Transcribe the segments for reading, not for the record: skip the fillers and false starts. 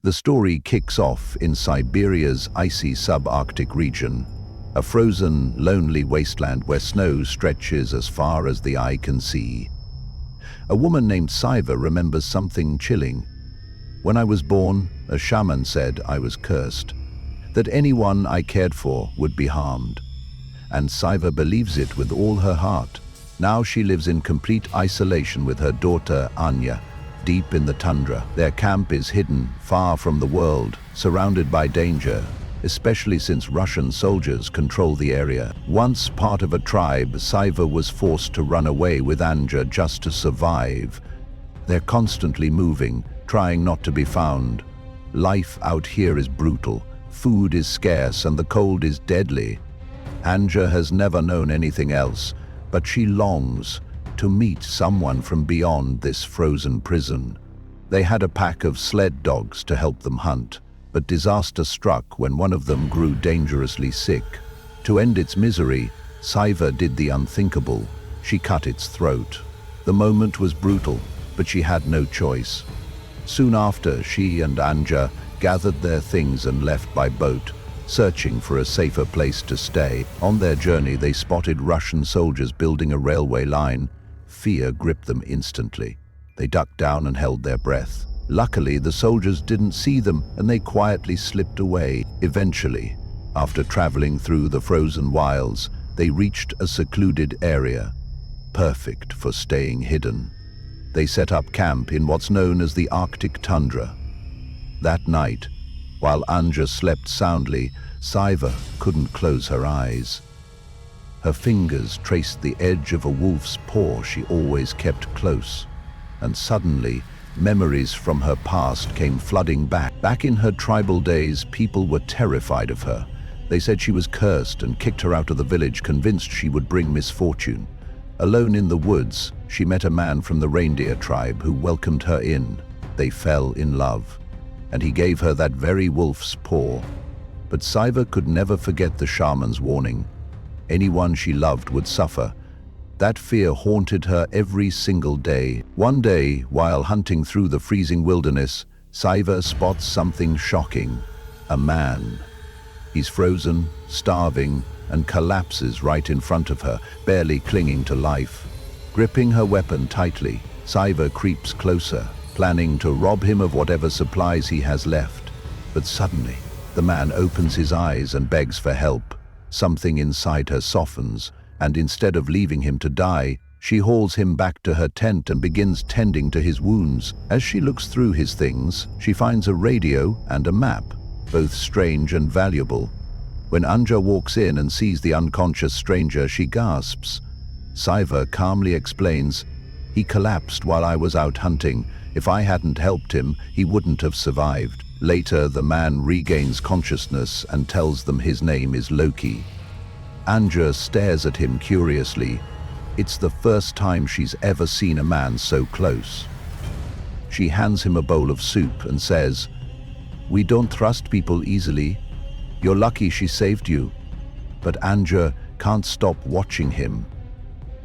The story kicks off in Siberia's icy subarctic region, a frozen, lonely wasteland where snow stretches as far as the eye can see. A woman named Saiva remembers something chilling. When I was born, a shaman said I was cursed, that anyone I cared for would be harmed. And Saiva believes it with all her heart. Now she lives in complete isolation with her daughter Anja, deep in the tundra. Their camp is hidden, far from the world, surrounded by danger, especially since Russian soldiers control the area. Once part of a tribe, Saiva was forced to run away with Anja just to survive. They're constantly moving, trying not to be found. Life out here is brutal. Food is scarce and the cold is deadly. Anja has never known anything else, but she longs to meet someone from beyond this frozen prison. They had a pack of sled dogs to help them hunt, but disaster struck when one of them grew dangerously sick. To end its misery, Saiva did the unthinkable. She cut its throat. The moment was brutal, but she had no choice. Soon after, she and Anja gathered their things and left by boat, searching for a safer place to stay. On their journey, they spotted Russian soldiers building a railway line. Fear gripped them instantly. They ducked down and held their breath. Luckily, the soldiers didn't see them and they quietly slipped away. Eventually, after traveling through the frozen wilds, they reached a secluded area, perfect for staying hidden. They set up camp in what's known as the Arctic tundra. That night, while Anja slept soundly, Saiva couldn't close her eyes. Her fingers traced the edge of a wolf's paw she always kept close, and suddenly, memories from her past came flooding back. Back in her tribal days, people were terrified of her. They said she was cursed and kicked her out of the village, convinced she would bring misfortune. Alone in the woods, she met a man from the reindeer tribe who welcomed her in. They fell in love, and he gave her that very wolf's paw. But Saiva could never forget the shaman's warning. Anyone she loved would suffer. That fear haunted her every single day. One day, while hunting through the freezing wilderness, Saiva spots something shocking. A man. He's frozen, starving, and collapses right in front of her, barely clinging to life. Gripping her weapon tightly, Saiva creeps closer, planning to rob him of whatever supplies he has left. But suddenly, the man opens his eyes and begs for help. Something inside her softens, and instead of leaving him to die, she hauls him back to her tent and begins tending to his wounds. As she looks through his things, she finds a radio and a map, both strange and valuable. When Anja walks in and sees the unconscious stranger, she gasps. Saiva calmly explains, "He collapsed while I was out hunting. If I hadn't helped him, he wouldn't have survived." Later, the man regains consciousness and tells them his name is Loki. Anja stares at him curiously. It's the first time she's ever seen a man so close. She hands him a bowl of soup and says, "We don't trust people easily. You're lucky she saved you." But Anja can't stop watching him.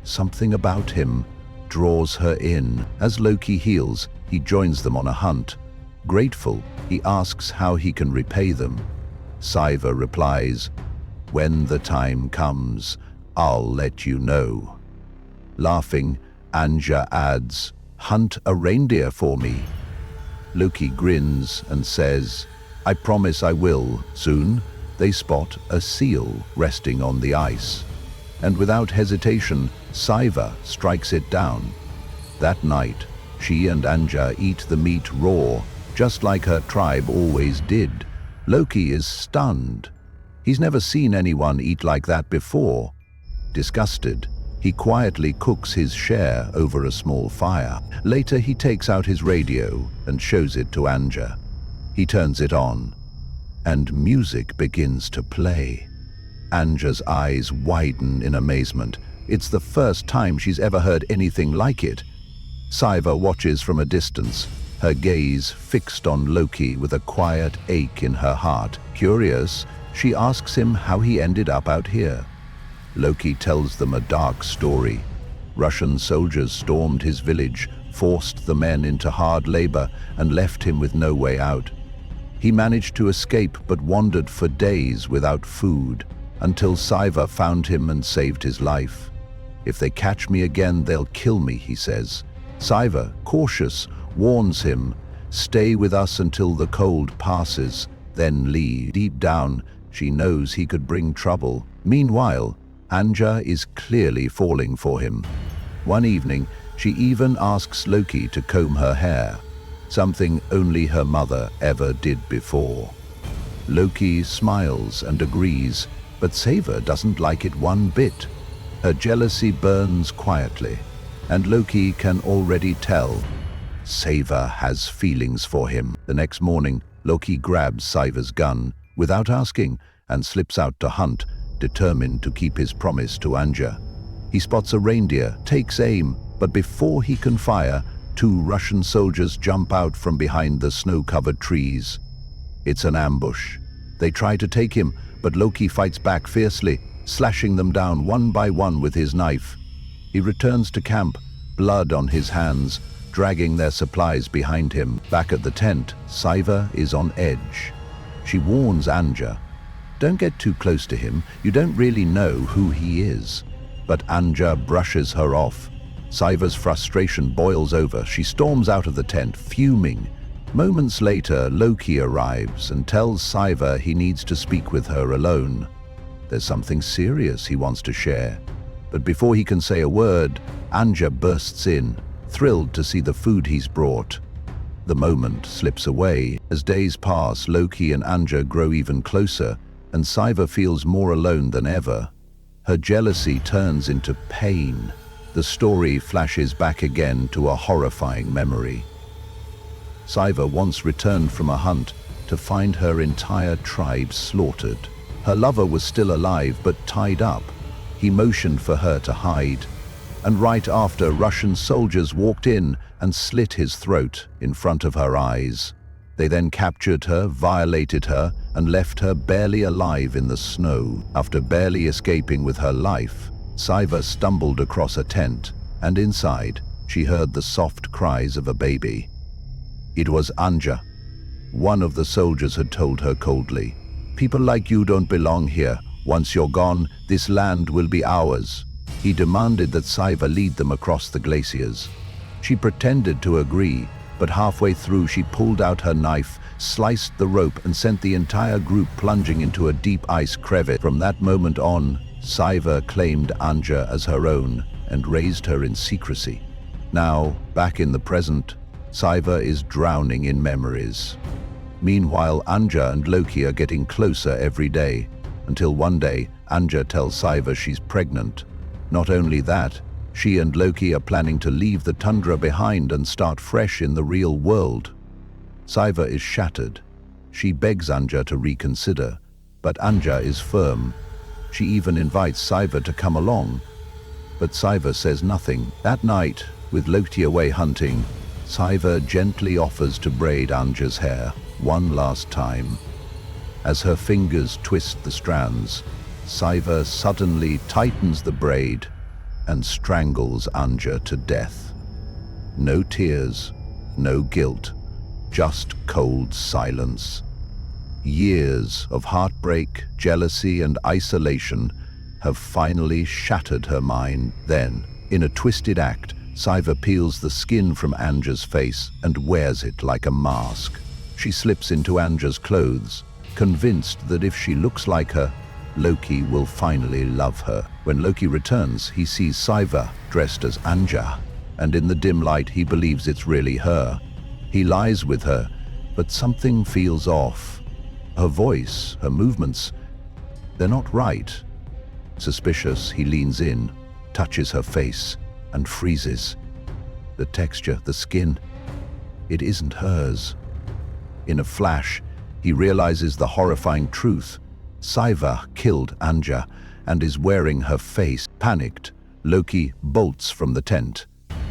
Something about him draws her in. As Loki heals, he joins them on a hunt. Grateful, he asks how he can repay them. Saiva replies, "When the time comes, I'll let you know." Laughing, Anja adds, "Hunt a reindeer for me." Loki grins and says, "I promise I will." Soon, they spot a seal resting on the ice. And without hesitation, Saiva strikes it down. That night, she and Anja eat the meat raw, just like her tribe always did. Loki is stunned. He's never seen anyone eat like that before. Disgusted, he quietly cooks his share over a small fire. Later, he takes out his radio and shows it to Anja. He turns it on, and music begins to play. Anja's eyes widen in amazement. It's the first time she's ever heard anything like it. Saiva watches from a distance, her gaze fixed on Loki with a quiet ache in her heart. Curious, she asks him how he ended up out here. Loki tells them a dark story. Russian soldiers stormed his village, forced the men into hard labor, and left him with no way out. He managed to escape but wandered for days without food, until Saiva found him and saved his life. "If they catch me again, they'll kill me," he says. Saiva, cautious, warns him, "Stay with us until the cold passes, then leave." Deep down, she knows he could bring trouble. Meanwhile, Anja is clearly falling for him. One evening, she even asks Loki to comb her hair, something only her mother ever did before. Loki smiles and agrees, but Saiva doesn't like it one bit. Her jealousy burns quietly, and Loki can already tell Saiva has feelings for him. The next morning, Loki grabs Saiva's gun without asking and slips out to hunt, determined to keep his promise to Anja. He spots a reindeer, takes aim, but before he can fire, 2 Russian soldiers jump out from behind the snow-covered trees. It's an ambush. They try to take him, but Loki fights back fiercely, slashing them down one by one with his knife. He returns to camp, blood on his hands, dragging their supplies behind him. Back at the tent, Saiva is on edge. She warns Anja, "Don't get too close to him, you don't really know who he is." But Anja brushes her off. Saiva's frustration boils over. She storms out of the tent, fuming. Moments later, Loki arrives and tells Saiva he needs to speak with her alone. There's something serious he wants to share. But before he can say a word, Anja bursts in, thrilled to see the food he's brought. The moment slips away. As days pass, Loki and Anja grow even closer, and Saiva feels more alone than ever. Her jealousy turns into pain. The story flashes back again to a horrifying memory. Saiva once returned from a hunt to find her entire tribe slaughtered. Her lover was still alive but tied up. He motioned for her to hide, and right after, Russian soldiers walked in and slit his throat in front of her eyes. They then captured her, violated her, and left her barely alive in the snow. After barely escaping with her life, Saiva stumbled across a tent, and inside, she heard the soft cries of a baby. It was Anja. One of the soldiers had told her coldly, "People like you don't belong here. Once you're gone, this land will be ours." He demanded that Saiva lead them across the glaciers. She pretended to agree, but halfway through she pulled out her knife, sliced the rope, and sent the entire group plunging into a deep ice crevice. From that moment on, Saiva claimed Anja as her own and raised her in secrecy. Now, back in the present, Saiva is drowning in memories. Meanwhile, Anja and Loki are getting closer every day, until one day, Anja tells Saiva she's pregnant. Not only that, she and Loki are planning to leave the tundra behind and start fresh in the real world. Saiva is shattered. She begs Anja to reconsider, but Anja is firm. She even invites Saiva to come along, but Saiva says nothing. That night, with Loki away hunting, Saiva gently offers to braid Anja's hair one last time. As her fingers twist the strands, Saiva suddenly tightens the braid and strangles Anja to death. No tears, no guilt, just cold silence. Years of heartbreak, jealousy, and isolation have finally shattered her mind. Then, in a twisted act, Saiva peels the skin from Anja's face and wears it like a mask. She slips into Anja's clothes, convinced that if she looks like her, Loki will finally love her. When Loki returns, he sees Saiva dressed as Anja, and in the dim light he believes it's really her. He lies with her, but something feels off. Her voice, her movements, they're not right. Suspicious, he leans in, touches her face, and freezes. The texture, the skin, it isn't hers. In a flash, he realizes the horrifying truth. Saiva killed Anja and is wearing her face. Panicked, Loki bolts from the tent.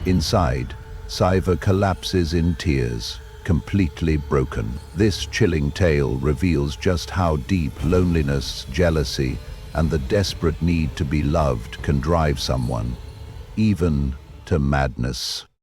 Inside, Saiva collapses in tears, completely broken. This chilling tale reveals just how deep loneliness, jealousy, and the desperate need to be loved can drive someone, even to madness.